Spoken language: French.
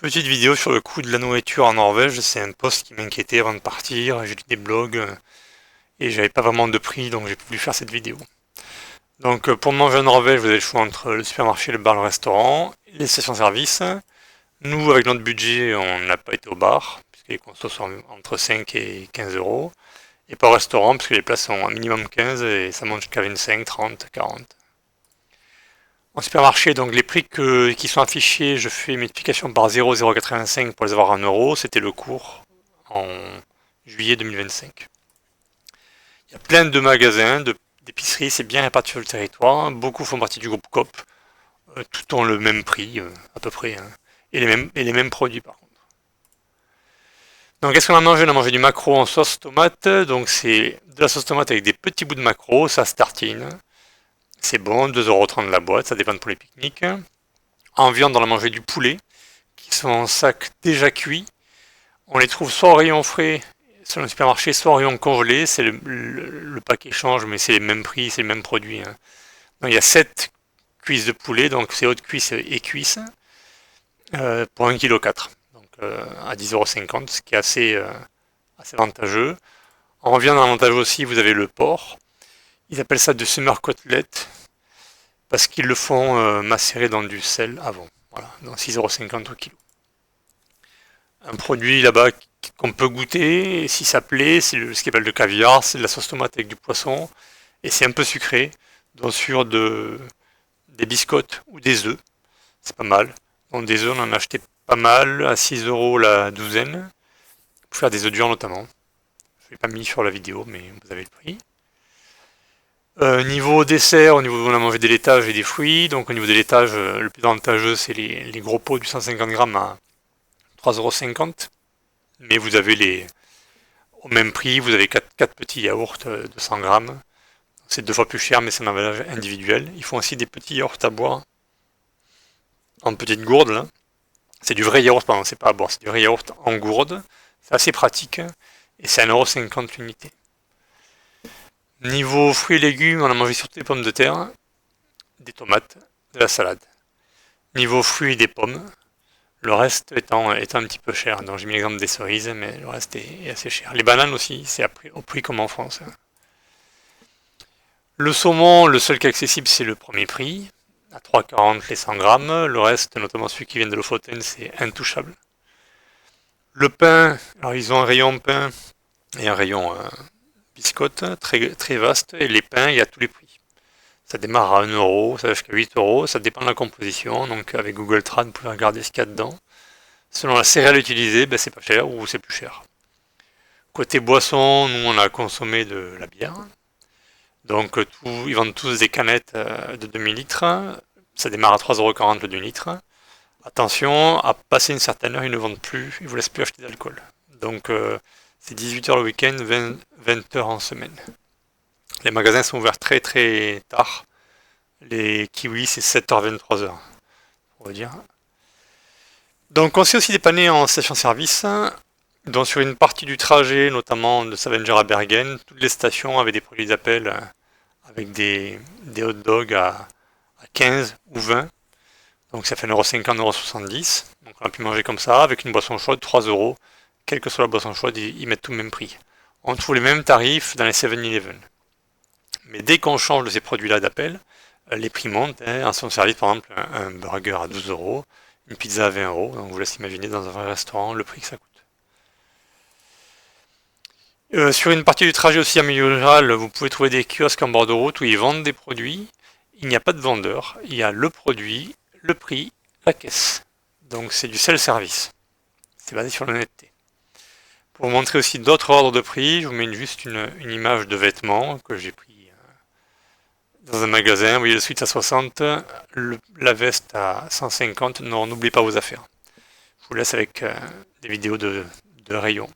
Petite vidéo sur le coût de la nourriture en Norvège, c'est un post qui m'inquiétait avant de partir, j'ai lu des blogs et j'avais pas vraiment de prix donc j'ai voulu faire cette vidéo. Donc pour manger en Norvège, vous avez le choix entre le supermarché, le bar, le restaurant, les stations-service. Nous, avec notre budget, on n'a pas été au bar, puisque les consos sont entre 5 et 15 euros. Et pas au restaurant, puisque les places sont un minimum 15 et ça monte jusqu'à 25, 30, 40. En supermarché, donc les prix qui sont affichés, je fais une multiplication par 0,085 pour les avoir en euros. C'était le cours en juillet 2025. Il y a plein de magasins, d'épiceries, c'est bien réparti sur le territoire. Beaucoup font partie du groupe Coop. Tout ont le même prix, à peu près, hein. Et les mêmes produits par contre. Donc qu'est-ce qu'on a mangé? On a mangé du maquereau en sauce tomate. Donc c'est de la sauce tomate avec des petits bouts de maquereau, ça se tartine. C'est bon, 2,30 € la boîte, ça dépend pour les pique-niques. En viande, on a mangé du poulet, qui sont en sac déjà cuits. On les trouve soit au rayon frais, sur le supermarché, soit au rayon congelé. C'est le paquet change, mais c'est les mêmes prix, c'est les mêmes produits, hein. Donc il y a 7 cuisses de poulet, donc c'est haute cuisse et cuisse, pour 1,4 kg. Donc à 10,50 €, ce qui est assez avantageux. En viande avantageux aussi, vous avez le porc. Ils appellent ça de summer côtelette, parce qu'ils le font macérer dans du sel avant. Voilà, dans 6,50 € au kilo. Un produit là-bas qu'on peut goûter, si ça plaît, c'est ce qu'ils appellent le caviar, c'est de la sauce tomate avec du poisson, et c'est un peu sucré, donc sur des biscottes ou des œufs, c'est pas mal. Donc des œufs, on en a acheté pas mal, à 6 € la douzaine, pour faire des œufs durs notamment. Je ne l'ai pas mis sur la vidéo, mais vous avez le prix. Niveau dessert, au niveau on a mangé des laitages et des fruits. Donc au niveau des laitages, le plus avantageux c'est les gros pots du 150 grammes à 3,50 €. Mais vous avez au même prix, vous avez 4 petits yaourts de 100 grammes. C'est 2 fois plus cher, mais c'est un emballage individuel. Ils font aussi des petits yaourts à boire en petite gourde là. C'est du vrai yaourt, pardon, c'est pas à boire, c'est du vrai yaourt en gourde. C'est assez pratique et c'est 1,50 € l'unité. Niveau fruits et légumes, on a mangé surtout des pommes de terre, des tomates, de la salade. Niveau fruits, des pommes. Le reste étant un petit peu cher. Donc j'ai mis l'exemple des cerises, mais le reste est assez cher. Les bananes aussi, c'est au prix comme en France. Le saumon, le seul qui est accessible, c'est le premier prix, à 3,40 € les 100 grammes. Le reste, notamment celui qui vient de Lofoten, c'est intouchable. Le pain, alors ils ont un rayon pain et un rayon biscotte très, très vaste. Et les pains, il y a tous les prix. Ça démarre à 1 €, ça va jusqu'à 8 €, ça dépend de la composition. Donc avec Google Trad, vous pouvez regarder ce qu'il y a dedans. Selon la céréale utilisée, ben, c'est pas cher ou c'est plus cher. Côté boisson, nous on a consommé de la bière. Donc ils vendent tous des canettes de 2000 litres. Ça démarre à 3,40 € le 2 litres. Attention, à passer une certaine heure, ils ne vendent plus, ils vous laissent plus acheter d'alcool. Donc c'est 18 h le week-end, 20 h en semaine. Les magasins sont ouverts très très tard. Les kiwis, c'est 7 h 23 h, pour vous dire. Donc on s'est aussi dépanné en station-service. Donc sur une partie du trajet, notamment de Stavanger à Bergen, toutes les stations avaient des produits d'appel avec des hot dogs à 15 ou 20. Donc ça fait 1,50 €, 1,70 €. Donc on a pu manger comme ça, avec une boisson chaude, 3 €. Quelle que soit la boisson chaude, ils mettent tout le même prix. On trouve les mêmes tarifs dans les 7-Eleven. Mais dès qu'on change de ces produits-là d'appel, les prix montent, hein. En son service, par exemple, un burger à 12 €, une pizza à 20 €. Donc vous laissez imaginer dans un vrai restaurant le prix que ça coûte. Sur une partie du trajet aussi en milieu rural, vous pouvez trouver des kiosques en bord de route où ils vendent des produits. Il n'y a pas de vendeur, il y a le produit, le prix, la caisse. Donc c'est du self-service. C'est basé sur l'honnêteté. Pour vous montrer aussi d'autres ordres de prix, je vous mets juste une image de vêtements que j'ai pris dans un magasin. Vous voyez le sweat à 60, la veste à 150. Non, n'oubliez pas vos affaires. Je vous laisse avec des vidéos de rayons.